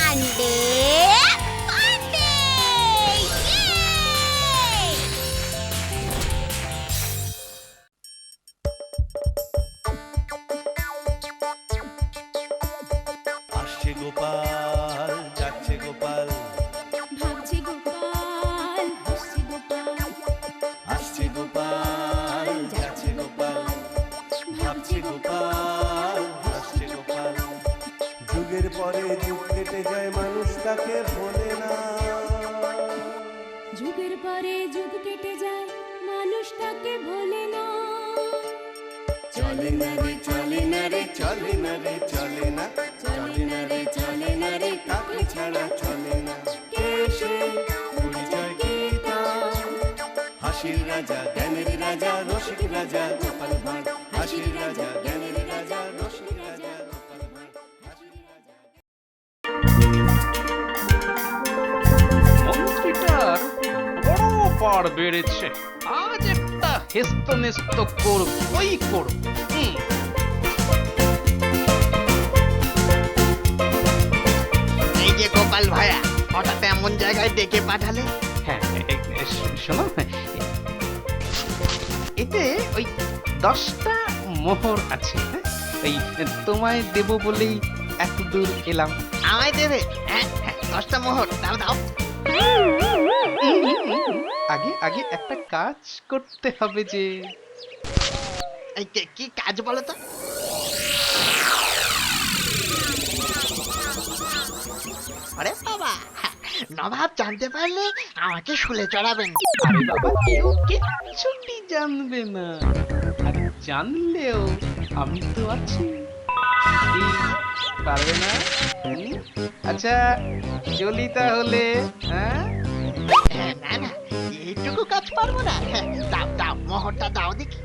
পান্ডে পান্ডে আসছে গোপাল যাচ্ছে গোপাল ভাবছে গোপাল হাসছে গোপাল আসছে গোপাল যাচ্ছে গোপাল ভাবছে গোপাল হাসছে গোপাল যুগের পরে যুগ কেটে যায় মানুষ তাকে ভোলে না যুগের পরে যুগ কেটে যায় মানুষ তাকে ভোলে না চলে না রে চলে না রে চলে না রে চলে না চলে না রে চলে না রে কাকে ছাড়া চলে না কে সে পরিচয় কি তার হাসির রাজা জ্ঞানের রাজা রসিক রাজা গোপাল ভাঁড় হাসির রাজা জ্ঞানের রাজা রসিক রাজা গোপাল ভাঁড় হাসির রাজা মন্ত্রীটার বড় পার বেড়েছে আজ একটা হেস্ত নেস্ত করবই করব এই যে গোপাল ভাইয়া হঠাৎ এমন জায়গায় ডেকে পাঠালে। হ্যাঁ শোনো এতে ওই 10টা মোহর আছে হ্যাঁ? এই তোমায় দেব বলেই এত দূর এলাম আমায় দেবে? হ্যাঁ হ্যাঁ 10টা মোহর দাও দাও। আগে আগে একটা কাজ করতে হবে যে এই কি কাজ বলো তো? আরে বাবা, নবাব জানতে পারলে আমাকে শুলে চড়াবেন। আরে বাবা কেউ কিচ্ছুটি জানবে না আর জানলেও আমি তো আছি কি পারবে না আচ্ছা চলি তাহলে হ্যাঁ হ্যাঁ, না না এইটুকু কাজ পারবো না। হ্যাঁ, দাও দাও মোহরটা দাও দেখি।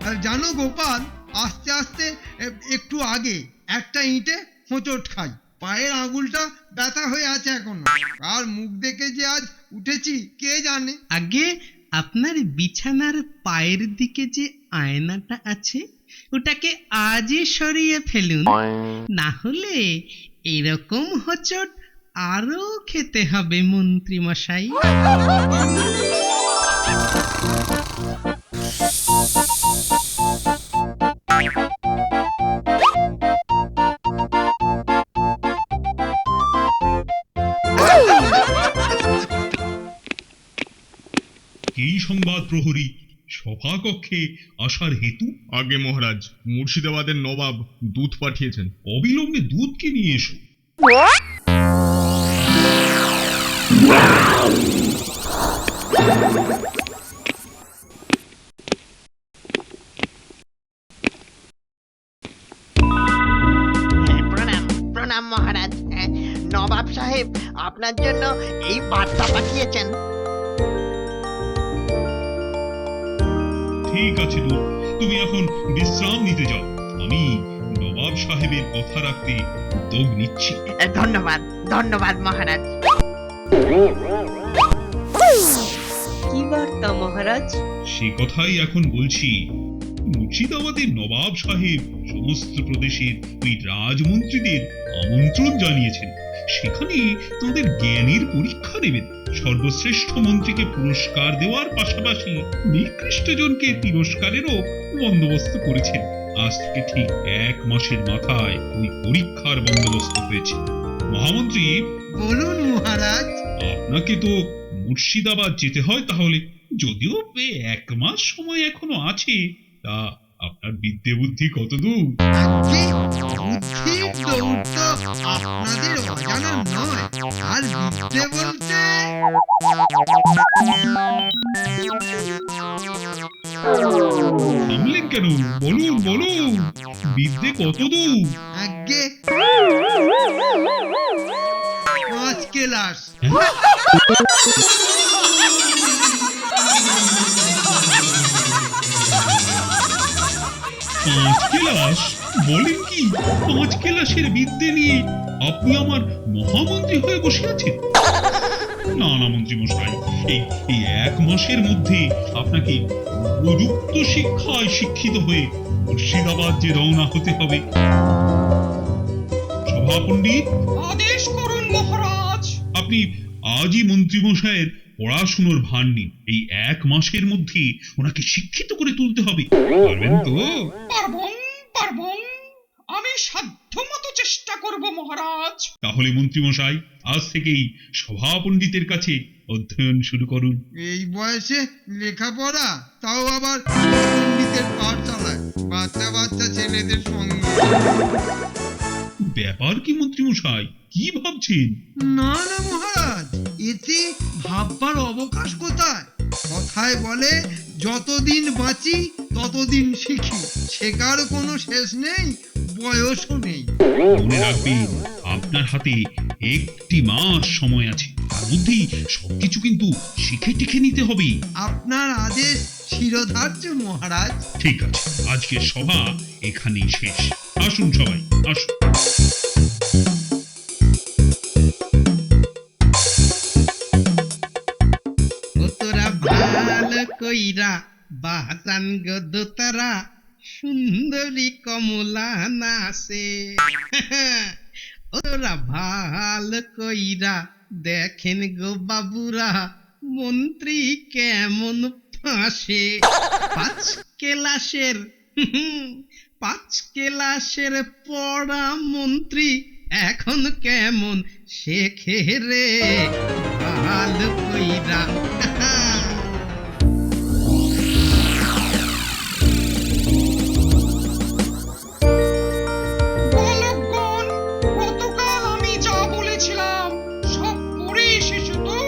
আর জানো গোপাল, আস্তে আস্তে একটু আগে একটা ইঁটে হোঁচট খাই, পায়ের আঙুলটা ব্যথা হয়ে আছে এখনো। আর মুখ দেখে যে আজ উঠেছি কে জানে। আগে আপনার বিছানার পায়ের দিকে যে আয়নাটা আছে ওটাকে আজই সরিয়ে ফেলুন, না হলে এরকম হোঁচট আরো খেতে হবে মন্ত্রী মশাই। এই সংবাদ প্রহরী সভাকক্ষে আসার হেতু? আগে মহারাজ, মুর্শিদাবাদের নবাব দূত পাঠিয়েছেন। অবিলম্বে দূতকে নিয়ে এসো। প্রণাম প্রণাম মহারাজ। নবাব সাহেব আপনার জন্য এই বার্তা পাঠিয়েছেন। ঠিক আছে দূত, তুমি এখন বিশ্রাম নিতে যাও। আমি নবাব সাহেবের কথা রাখতে উদ্যোগ নিচ্ছি। ধন্যবাদ ধন্যবাদ মহারাজ। কি বার্তা মহারাজ? সে কথাই এখন বলছি। মুর্শিদাবাদের নবাব সাহেব সমস্ত প্রদেশের ওই রাজমন্ত্রীদের আমন্ত্রণ জানিয়েছেন। সেখানে তাদের জ্ঞানের পরীক্ষা নেবেন। সর্বশ্রেষ্ঠ মন্ত্রীকে পুরস্কার দেওয়ার পাশাপাশি নিকৃষ্ট জনকে তিরস্কারেরও বন্দোবস্ত করেছেন। আজ থেকে ঠিক 1 মাসের মাথায় ওই পরীক্ষার বন্দোবস্ত হয়েছে। মহামন্ত্রী বলুন মহারাজ। আপনাকে তো মুর্শিদাবাদ যেতে হয়, তাহলে যদিও 1 মাস সময় এখনো আছে, তা আপনার বিদ্যে বুদ্ধি কত দূর? আজকে বুদ্ধির দৌড় তো আপনাদের অজানা নয়। আর বিদ্যে বলতে থামলেন কেন? বলুন বলুন, বিদ্যে কত দূর? আগে 5 ক্লাস। পাঁচ কেলাস বলেন কি? পাঁচ কেলাসের বিদ্যে নিয়ে আপনি আমার মহামন্ত্রী হয়ে বসে আছেন? না না মন্ত্রী মশাই, এই এই 1 মাসের মধ্যে আপনাকে উপযুক্ত শিক্ষায় শিক্ষিত হয়ে মুর্শিদাবাদ যে রওনা হতে হবে। সভা পণ্ডিত, আদেশ করুন মহারাজ। আপনি আজই মন্ত্রী মশাইয়ের পড়াশুনোর ভার নিন। এই 1 মাসের মধ্যে ওনাকে শিক্ষিত করে তুলতে হবে। পারবেন তো? পারবন পারবন, আমি সাধ্যমতো চেষ্টা করব মহারাজ। তাহলে মন্ত্রী মশাই আজ থেকেই সভা পণ্ডিতের কাছে অধ্যয়ন শুরু করুন। এই বয়সে লেখাপড়া, তাও আবার পণ্ডিতের পাঠশালায়, বাচ্চা বাচ্চা ছেলেদের সঙ্গে। ব্যাপার কি মন্ত্রী মশাই, কি ভাবছেন? না না মহারাজ, এতে ভাববার অবকাশ কোথায়? কথায় বলে যতদিন বাঁচি ততদিন শিখি, শেখার কোনো শেষ নেই, বয়সও নেই। মনে রাখবেন, আপনার হাতে 1 মাস সময় আছে, তার মধ্যেই সবকিছু কিন্তু শিখে টিখে নিতে হবে। আপনার আদেশ শিরোধার্য মহারাজ। ঠিক আছে, আজকের সভা এখানেই শেষ। আসুন সবাই, আসুন। ও তোরা ভালো কইরা বাজান গো দোতারা, সুন্দরী কমলা নাচে। ও তোরা ভালো কইরা দেখেন গো বাবুরা, মন্ত্রী কেমন ফাঁসে। 5 কেলাসের 5 কেলাসের পড়া মন্ত্রী এখন কেমন শেখে রে ভালো কইরা। বালকগণ, গতকাল আমি যা বলেছিলাম সব পড়ে এসেছো তো?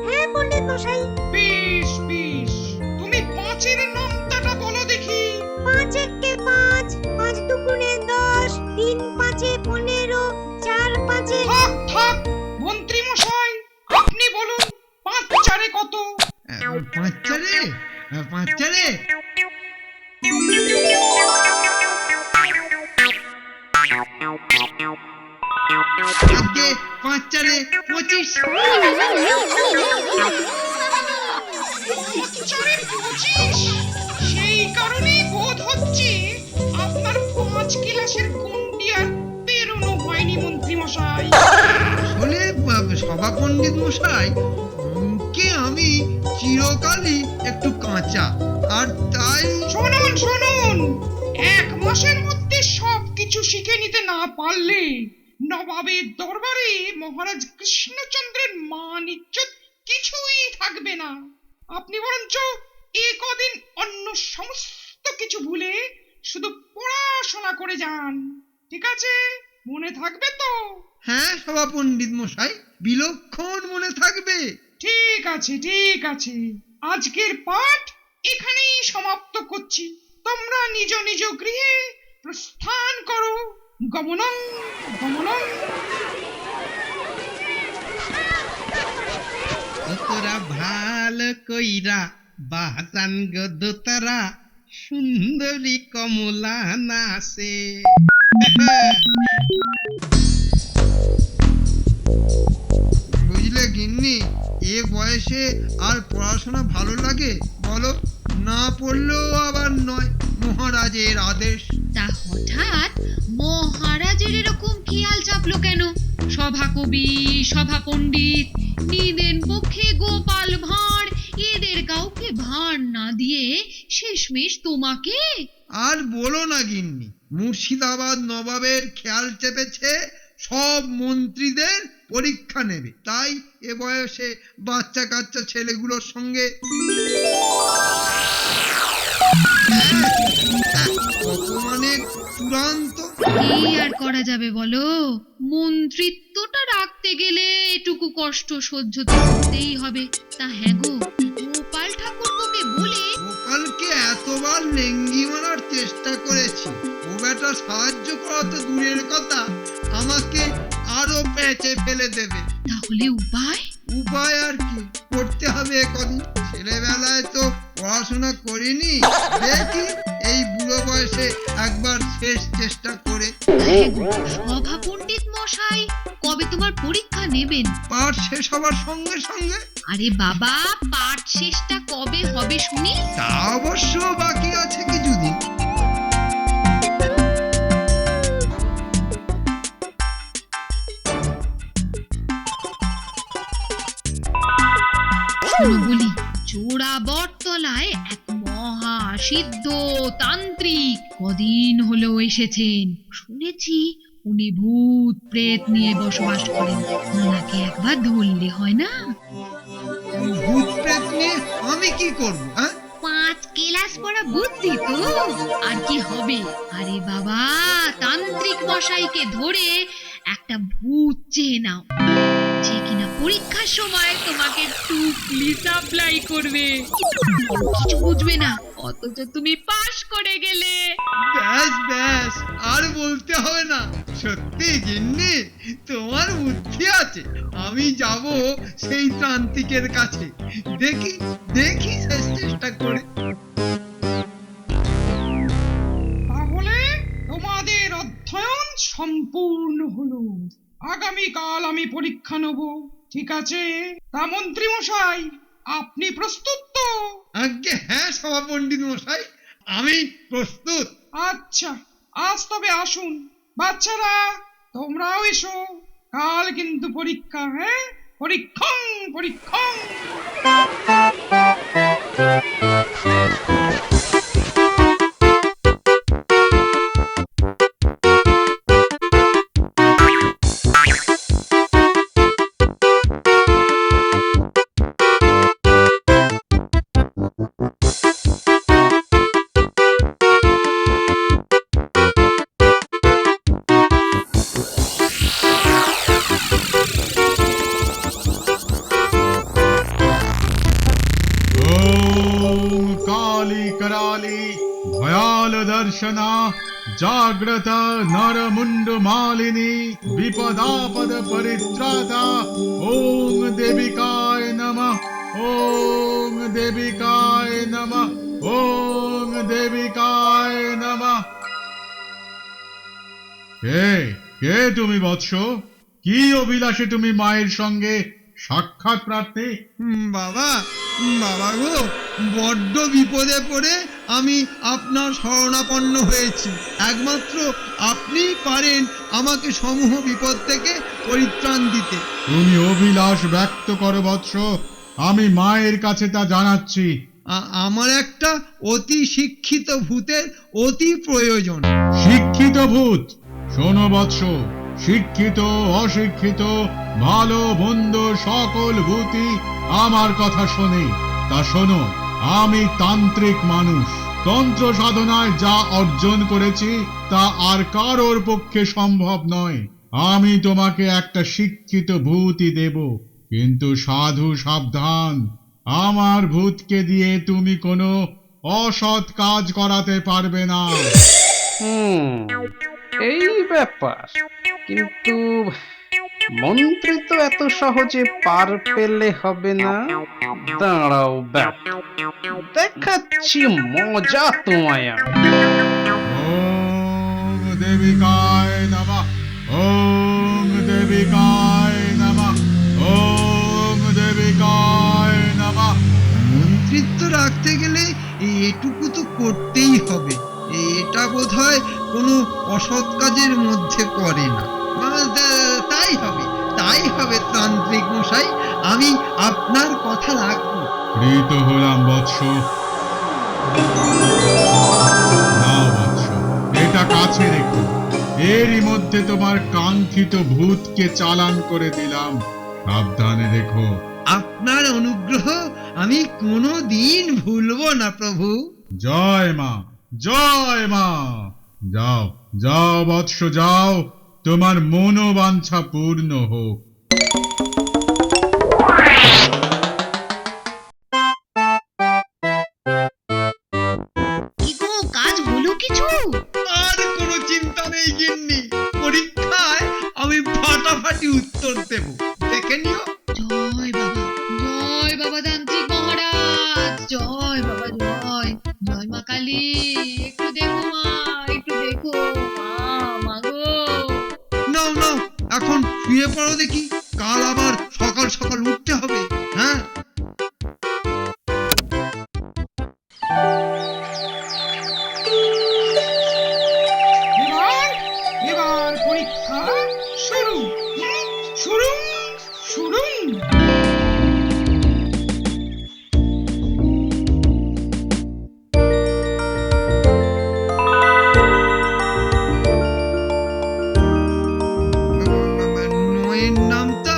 হ্যাঁ পণ্ডিত মশাই। বেশ বেশ, তুমি 5-এর নামটা বলো দেখি। 5 একে 5, 5 দুগুণে 10, 3 5-এ 15, 4 5-এ। থাক থাক মন্ত্রী মশাই, আপনি বলুন 5-4-এ কত? পাঁচচারে পাঁচচারে আজকে 5-4-এ 25। 5-4-এ 25? সেই কারণেই বোধ হচ্ছে আপনার 5 ক্লাসের গণ্ডি আর পেরোনো হয়নি মন্ত্রী মশাই। আসলে সভা পণ্ডিত মশাই, অঙ্কে আমি চিরকালই একটু কাঁচা, আর তাই। শুনুন শুনুন, 1 মাসের মধ্যে সবকিছু শিখে নিতে না পারলে নবাবের দরবারে মহারাজ কৃষ্ণচন্দ্রের মান ইজ্জত কিছুই থাকবে না। আপনি বরঞ্চ কদিন অন্য সমস্ত কিছু ভুলে শুধু পড়াশোনা করে যান, ঠিক আছে? মনে থাকবে তো? হ্যাঁ সভা পণ্ডিত মশাই, বিলক্ষণ মনে থাকবে। ঠিক আছে ঠিক আছে, আজকের পাঠ এখানেই সমাপ্ত করছি। তোমরা নিজ নিজ গৃহে প্রস্থান করো। গমনং গমনং। ও তোরা ভালো কইরা বাজান গো দোতারা, সুন্দরী কমলা নাচে। বুঝলে গিন্নি, এ বয়সে আর পড়াশোনা ভালো লাগে বলো? না পড়লেও আবার নয়, মহারাজের আদেশ। তা হঠাৎ মহারাজের এরকম খেয়াল চাপলো কেন? সভা কবি, সভা পণ্ডিত, নিদেন পক্ষে গোপাল ভাঁড়, এদের কাউকে ভাঁড় না দিয়ে শেষমেশ তোমাকে। আর বলো না গিন্নি, মুর্শিদাবাদ নবাবের খেয়াল চেপেছে সব মন্ত্রীদের পরীক্ষা নেবে, তাই এ বয়সে বাচ্চা কাচ্চা ছেলেগুলোর সঙ্গে মানে চূড়ান্ত। কি আর করা যাবে বলো? মন্ত্রিত্বটা রাখতে গেলে এটুকু কষ্ট সহ্য তো করতেই হবে। তা হ্যাঁ গো, গোপাল ঠাকুরকে বলে। গোপালকে এতবার লেঙ্গি মারার চেষ্টা করেছি, ও বেটা সাহায্য করা তো দূরের কথা, আমাকে আরো পেঁচে ফেলে দেবে। তাহলে উপায়? উপায় আর কি, করতে হবে কদিন। ছেলেবেলায় তো পড়াশোনা করিনি, দেখি এই বুড়ো বয়সে একবার শেষ চেষ্টা করে। সভা পণ্ডিত মশাই, কবে তোমার পরীক্ষা নেবেন? পাঠ শেষ হবার সঙ্গে সঙ্গে। আরে বাবা, পাঠ শেষটা কবে হবে শুনি? তা অবশ্য বাকি আছে কিছুদিন। শোনো বলি, চোরাবরতলায় এক মহা সিদ্ধ তান্ত্রিক কদিন হলো এসেছেন। শুনেছি উনি ভূত প্রেত নিয়ে বসবাস করেন। ওনাকে একবার ধরলে হয় না? ভূত প্রেত নিয়ে আমি কি করব? 5 ক্লাস পড়া বুদ্ধি তো, আর কি হবে? আরে বাবা, তান্ত্রিক মশাইকে ধরে একটা ভূত চেয়ে নাও, যে কিনা পরীক্ষার সময় তোমাকে টুকলি সাপ্লাই করবে। কিছু বুঝবে না, অথচ তুমি পাশ করে গেলে। ব্যাস ব্যাস, আর বলতে হবে না। সত্যি গিন্নি, তোমার বুদ্ধি আছে। আমি যাব সেই তান্ত্রিকের কাছে, দেখি দেখি শেষ চেষ্টা করে। তাহলে তোমাদের অধ্যয়ন সম্পূর্ণ হলো। আগামীকাল আমি পরীক্ষা নেব, ঠিক আছে? তা মন্ত্রী মশাই, আপনি প্রস্তুত তো? আজ্ঞে হ্যাঁ সভা পণ্ডিত মশাই, আমি প্রস্তুত। আচ্ছা, আজ তবে আসুন। বাচ্চারা, তোমরাও এসো। কাল কিন্তু পরীক্ষা, হ্যাঁ? পরীক্ষং পরীক্ষং। ओम काली कराली भयाल दर्शना जाग्रत नर मुंड मालिनी विपदापद परित्राता ओम देविकाय नमः ओम देविकाय नमः ओम देविकाय नमः। কে তুমি বৎস? কি অভিলাষে তুমি মায়ের সঙ্গে সাক্ষাৎ প্রার্থী? বাবা বাবা গো, বড্ড বিপদে পড়ে আমি আপনার শরণাপন্ন হয়েছি। একমাত্র আপনিই পারেন আমাকে সমূহ বিপদ থেকে পরিত্রাণ দিতে। তুমি অভিলাষ ব্যক্ত করো বৎস, আমি মায়ের কাছে তা জানাচ্ছি। আমার একটা অতি শিক্ষিত ভূতের অতি প্রয়োজন। শিক্ষিত ভূত? শোনো বৎস, শিক্ষিত অশিক্ষিত ভালো মন্দ সকল ভূতই আমার কথা শোনে। তা শোনো, আমি তান্ত্রিক মানুষ। তন্ত্র সাধনায় যা অর্জন করেছি তা আর কারোর পক্ষে সম্ভব নয়। আমি তোমাকে একটা শিক্ষিত ভূতই দেব, কিন্তু সাধু সাবধান, আমার ভূতকে দিয়ে তুমি কোনো অসৎ কাজ করাতে পারবে না। এই ব্যাপার। কিন্তু মন্ত্রী তো এত সহজে পার পেলে হবে না। দাঁড়াও ব্যাপার, দেখাচ্ছি মজা তোমায়। ওম দেবিকায় নমঃ ওম দেবিকায় নমঃ ওম দেবিকায় নমঃ। মন্ত্রিত্ব রাখতে গেলে এটুকু তো করতেই হবে। এটা বোধহয় কোনো অসৎ কাজের মধ্যে পড়ে না। তাই হবে তান্ত্রিক মশাই, আমি আপনার কথা রাখবো। প্রীত হলাম বৎস। নাও বৎস, এটা কাছে রেখো। এরই মধ্যে তোমার কাঙ্ক্ষিত ভূতকে চালান করে দিলাম, সাবধানে রেখো। আপনার অনুগ্রহ আমি কোনোদিন ভুলবো না প্রভু। জয় মা, জয় মা। যাও যাও বৎস, যাও, তোমার মনোবাঞ্ছা পূর্ণ হোক। কি গো, কাজ হলো কিছু? আর কোনো চিন্তা নেই গিন্নি, পরীক্ষায় আমি ফাটাফাটি উত্তর দেব, দেখে নিও। জয় বাবা তান্ত্রিক মহারাজ, জয় বাবা, জয় জয় মা কালী, একটু দেখো মা। শুয়ে পড়ো দেখি, কাল আবার সকাল সকাল উঠতে হবে। হ্যাঁ, এবার এবার পরীক্ষা শুরু। শুরু শুরু। নয়ের নামটা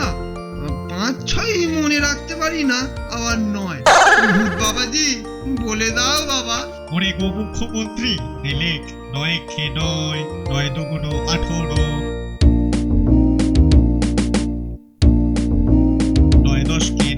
5-6 মনে রাখতে পারি না, আবার নয়। ভূত বাবাজি বলে দাও বাবা। ওরে গো মুখ্যমন্ত্রী, লেখ 9 9 2 18, 9 10 90।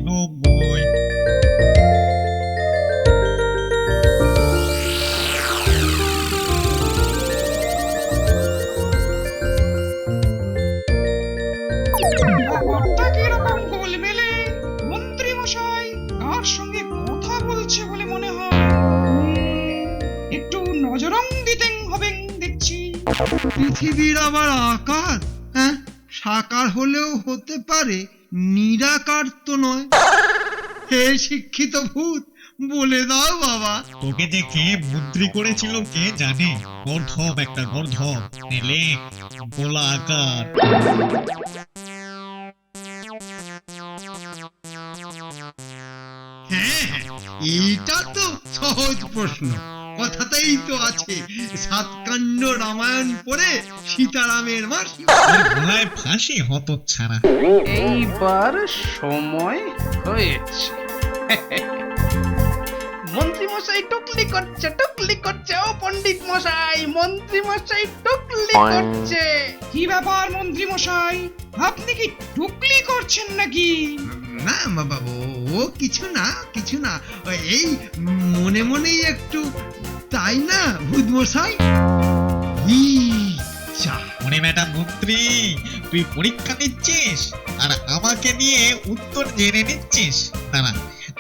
ব্যাপারটা কিরকম গোলমেলে? মন্ত্রী মশাই কার সঙ্গে কথা বলছে বলে মনে হয়? একটু নজরং দিতে হবে দেখছি। পৃথিবীর আবার আকার, হ্যাঁ, সাকার হলেও হতে পারে, নিরাকার তো নয়। হে শিক্ষিত ভূত, বলে দাও বাবা। তোকে যে কে মন্ত্রী করেছিল কে জানে? গর্ধব একটা গর্ধব। লেখ গোলা আকার। হ্যাঁ, এইটা তো সহজ প্রশ্ন। কথাতেই তো আছে, সাতকাণ্ড রামায়ণ পড়ে সীতারামের মাসি। গলায় ফাঁসি হতচ্ছাড়া। এইবার সময় হয়েছে। মন্ত্রী মশাই টুকলি করছে ও পণ্ডিত মশাই, মন্ত্রী মশাই টুকলি করছে। কি ব্যাপার মন্ত্রী মশাই, আপনি কি টুকলি করছেন নাকি? না বাবা, ও কিছু না, কিছু না, এই মনে মনেই একটু, তাই না ভূত মশাই? ওরে ম্যাডাম মন্ত্রী, তুই পরীক্ষা নিচ্ছিস আর আমাকে নিয়ে উত্তর জেনে নিচ্ছিস? দাঁড়া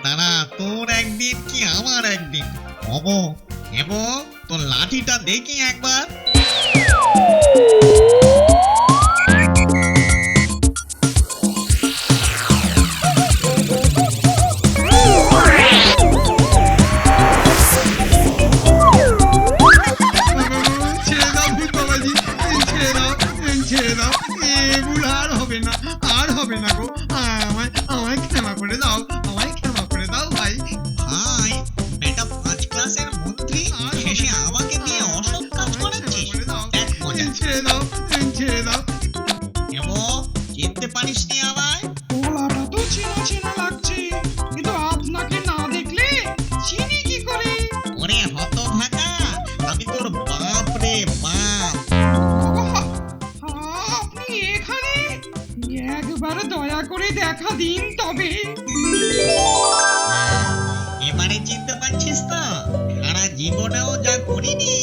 দাঁড়া, তোর একদিন কি আমার একদিন হবো। এবং তোর লাঠিটা দেখি একবার। ছেড়ে দাও ভূত বাবাজি, ছেড়ে দাও, ছেড়ে দাও। এগুলো আর হবে না, আর হবে না গো। আমায় ক্ষমা করে দাও, আমায় ক্ষমা করে দাও ভাই। ভাই, এটা 5 ক্লাসের মন্ত্রী শেষে আমাকে দিয়ে অসৎ কাজ করাচ্ছিস? দেখ মজা। ছেড়ে দাও, ছেড়ে দাও। এবং চিনতে পারিসনি আমায়? গলাটা তো চেনা চেনা লাগছে, কিন্তু আপনাকে না দেখলে চিনি কি করে? ওরে হতভাগা, আমি তোর বাপ রে বাপ। আপনি এখানে? একবার দয়া করে দেখা দিন তবে। এবারে চিনতে পারছিস তো? সারা জীবনেও যা করিনি,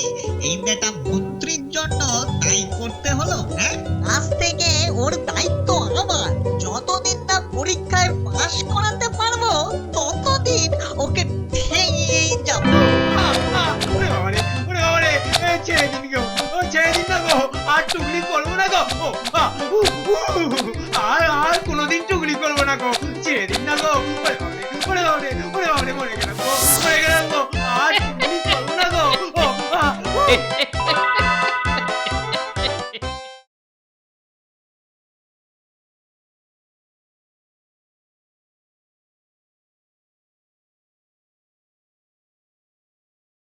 এই বেটা মন্ত্রীর জন্য তাই করতে হলো। হ্যাঁ, আজ থেকে ওর দায়িত্ব আমার। যতদিন না পরীক্ষায় পাশ করাতে পারবো ততদিন ওকে ঠেঙিয়েই যাবো। ছেড়ে দিন গো, ছেড়ে দিন না গো, আর টুকলি করবো না গো। আর কোনোদিন টুকলি করবো না গো, ছেড়ে দিন না গো। মরে গেলাম গো, আর টুকলি করবো না গো।